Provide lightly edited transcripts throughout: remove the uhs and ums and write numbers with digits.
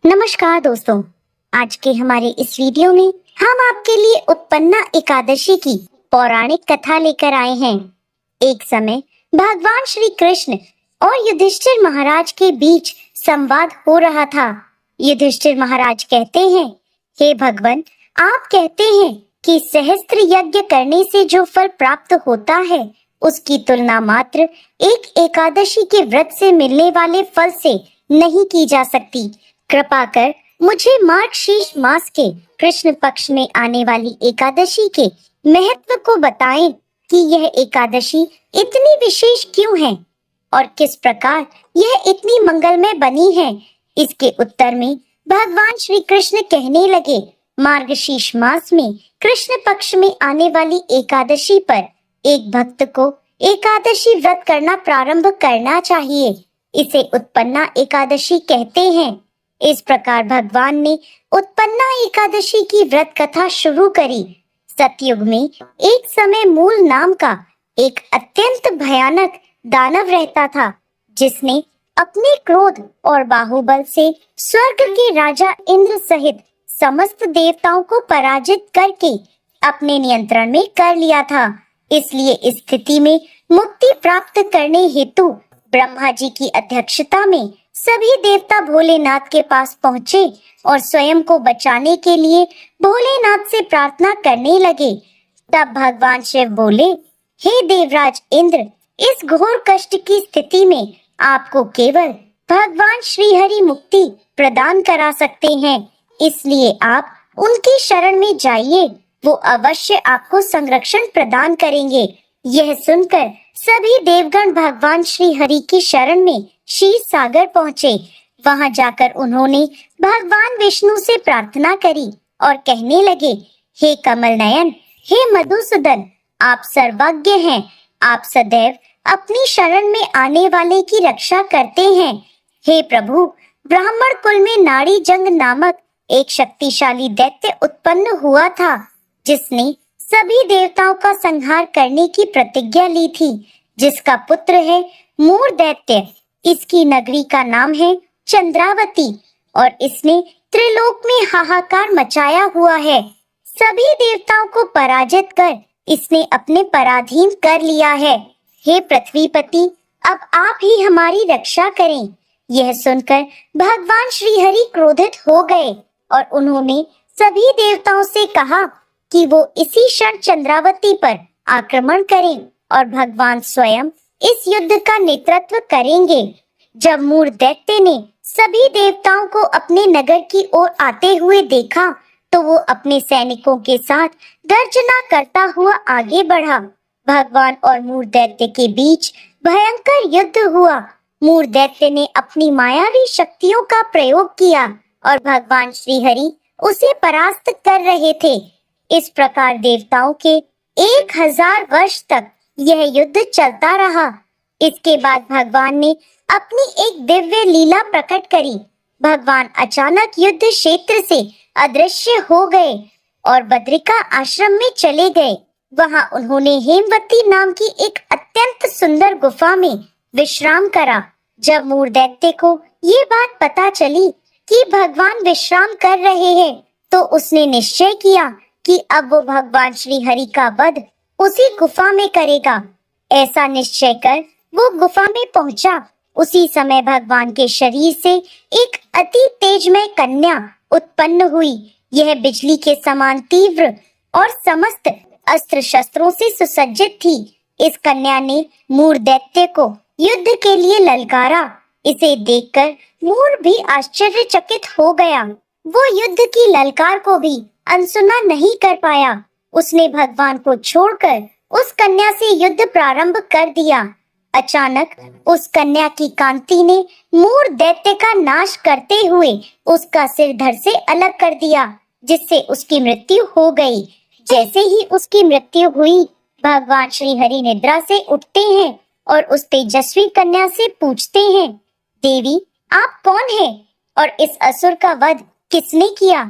नमस्कार दोस्तों। आज के हमारे इस वीडियो में हम आपके लिए उत्पन्ना एकादशी की पौराणिक कथा लेकर आए हैं। एक समय भगवान श्री कृष्ण और युधिष्ठिर महाराज के बीच संवाद हो रहा था। युधिष्ठिर महाराज कहते हैं, हे भगवान, आप कहते हैं कि सहस्त्र यज्ञ करने से जो फल प्राप्त होता है उसकी तुलना मात्र एक एकादशी के व्रत से मिलने वाले फल से नहीं की जा सकती। कृपा कर मुझे मार्गशीर्ष मास के कृष्ण पक्ष में आने वाली एकादशी के महत्व को बताएं कि यह एकादशी इतनी विशेष क्यों है और किस प्रकार यह इतनी मंगलमय बनी है। इसके उत्तर में भगवान श्री कृष्ण कहने लगे, मार्गशीर्ष मास में कृष्ण पक्ष में आने वाली एकादशी पर एक भक्त को एकादशी व्रत करना प्रारंभ करना चाहिए। इसे उत्पन्ना एकादशी कहते हैं। इस प्रकार भगवान ने उत्पन्ना एकादशी की व्रत कथा शुरू करी। सतयुग में एक समय मूल नाम का एक अत्यंत भयानक दानव रहता था, जिसने अपने क्रोध और बाहुबल से स्वर्ग के राजा इंद्र सहित समस्त देवताओं को पराजित करके अपने नियंत्रण में कर लिया था। इसलिए इस स्थिति में मुक्ति प्राप्त करने हेतु ब्रह्मा जी की अध्यक्षता में सभी देवता भोलेनाथ के पास पहुँचे और स्वयं को बचाने के लिए भोलेनाथ से प्रार्थना करने लगे। तब भगवान शिव बोले, हे देवराज इंद्र, इस घोर कष्ट की स्थिति में आपको केवल भगवान श्री हरि मुक्ति प्रदान करा सकते हैं। इसलिए आप उनकी शरण में जाइए, वो अवश्य आपको संरक्षण प्रदान करेंगे। यह सुनकर सभी देवगण भगवान श्री हरि की शरण में क्षीर सागर पहुँचे। वहां जाकर उन्होंने भगवान विष्णु से प्रार्थना करी और कहने लगे, हे कमल नयन, हे मधुसूदन, आप सर्वज्ञ हैं। आप सदैव अपनी शरण में आने वाले की रक्षा करते हैं। हे प्रभु, ब्राह्मण कुल में नाड़ी जंग नामक एक शक्तिशाली दैत्य उत्पन्न हुआ था, जिसने सभी देवताओं का संहार करने की प्रतिज्ञा ली थी, जिसका पुत्र है मूर दैत्य। इसकी नगरी का नाम है चंद्रावती और इसने त्रिलोक में हाहाकार मचाया हुआ है। सभी देवताओं को पराजित कर इसने अपने पराधीन कर लिया है। हे पृथ्वीपति, अब आप ही हमारी रक्षा करें। यह सुनकर भगवान श्री हरि क्रोधित हो गए और उन्होंने सभी देवताओं से कहा कि वो इसी क्षण चंद्रावती पर आक्रमण करें और भगवान स्वयं इस युद्ध का नेतृत्व करेंगे। जब मूर दैत्य ने सभी देवताओं को अपने नगर की ओर आते हुए देखा तो वो अपने सैनिकों के साथ गर्जना करता हुआ आगे बढ़ा। भगवान और मूर दैत्य के बीच भयंकर युद्ध हुआ। मूर दैत्य ने अपनी मायावी शक्तियों का प्रयोग किया और भगवान श्री हरि उसे परास्त कर रहे थे। इस प्रकार देवताओं के 1000 वर्ष तक यह युद्ध चलता रहा। इसके बाद भगवान ने अपनी एक दिव्य लीला प्रकट करी। भगवान अचानक युद्ध क्षेत्र से अदृश्य हो गए और बद्रिका आश्रम में चले गए। वहां उन्होंने हेमवती नाम की एक अत्यंत सुंदर गुफा में विश्राम करा। जब मूर दैत्य को ये बात पता चली कि भगवान विश्राम कर रहे हैं, तो उसने निश्चय किया कि अब वो भगवान श्री हरि का वध उसी गुफा में करेगा। ऐसा निश्चय कर वो गुफा में पहुंचा। उसी समय भगवान के शरीर से एक अति तेजमय कन्या उत्पन्न हुई। यह बिजली के समान तीव्र और समस्त अस्त्र शस्त्रों से सुसज्जित थी। इस कन्या ने मूर दैत्य को युद्ध के लिए ललकारा। इसे देखकर मूर भी आश्चर्यचकित हो गया। वो युद्ध की ललकार को भी अनसुना नहीं कर पाया। उसने भगवान को छोड़कर उस कन्या से युद्ध प्रारंभ कर दिया। अचानक उस कन्या की कांति ने मूर दैत्य का नाश करते हुए उसका सिर धड़ से अलग कर दिया, जिससे उसकी मृत्यु हो गई। जैसे ही उसकी मृत्यु हुई, भगवान श्री हरि निद्रा से उठते हैं और उस तेजस्वी कन्या से पूछते हैं, देवी, आप कौन हैं और इस असुर का वध किसने किया?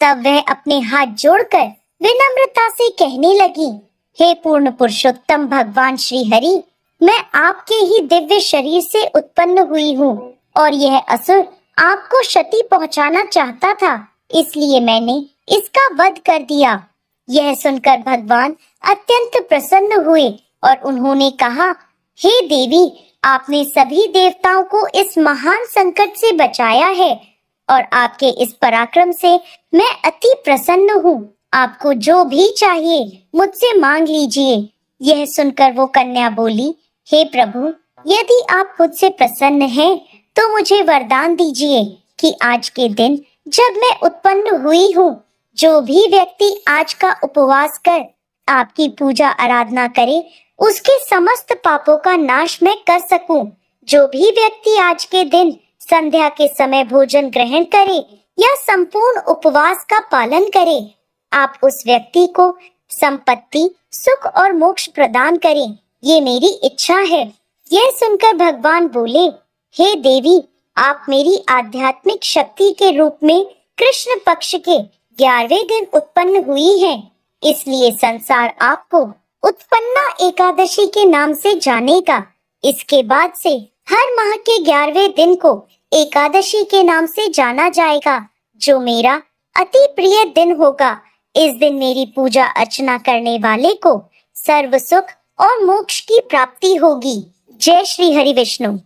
तब वह अपने हाथ जोड़कर विनम्रता से कहने लगी, हे पूर्ण पुरुषोत्तम भगवान श्री हरि, मैं आपके ही दिव्य शरीर से उत्पन्न हुई हूँ और यह असुर आपको क्षति पहुंचाना चाहता था, इसलिए मैंने इसका वध कर दिया। यह सुनकर भगवान अत्यंत प्रसन्न हुए और उन्होंने कहा, हे देवी, आपने सभी देवताओं को इस महान संकट से बचाया है और आपके इस पराक्रम से मैं अति प्रसन्न हूँ। आपको जो भी चाहिए मुझसे मांग लीजिए। यह सुनकर वो कन्या बोली, हे प्रभु, यदि आप मुझसे प्रसन्न हैं, तो मुझे वरदान दीजिए कि आज के दिन जब मैं उत्पन्न हुई हूँ, जो भी व्यक्ति आज का उपवास कर आपकी पूजा आराधना करे, उसके समस्त पापों का नाश मैं कर सकूं। जो भी व्यक्ति आज के दिन संध्या के समय भोजन ग्रहण करे या संपूर्ण उपवास का पालन करे, आप उस व्यक्ति को संपत्ति, सुख और मोक्ष प्रदान करें। ये मेरी इच्छा है। यह सुनकर भगवान बोले, हे देवी, आप मेरी आध्यात्मिक शक्ति के रूप में कृष्ण पक्ष के 11वें दिन उत्पन्न हुई हैं। इसलिए संसार आपको उत्पन्ना एकादशी के नाम से जानेगा। इसके बाद से हर माह के 11वें दिन को एकादशी के नाम से जाना जाएगा, जो मेरा अति प्रिय दिन होगा। इस दिन मेरी पूजा अर्चना करने वाले को सर्व सुख और मोक्ष की प्राप्ति होगी। जय श्री हरि विष्णु।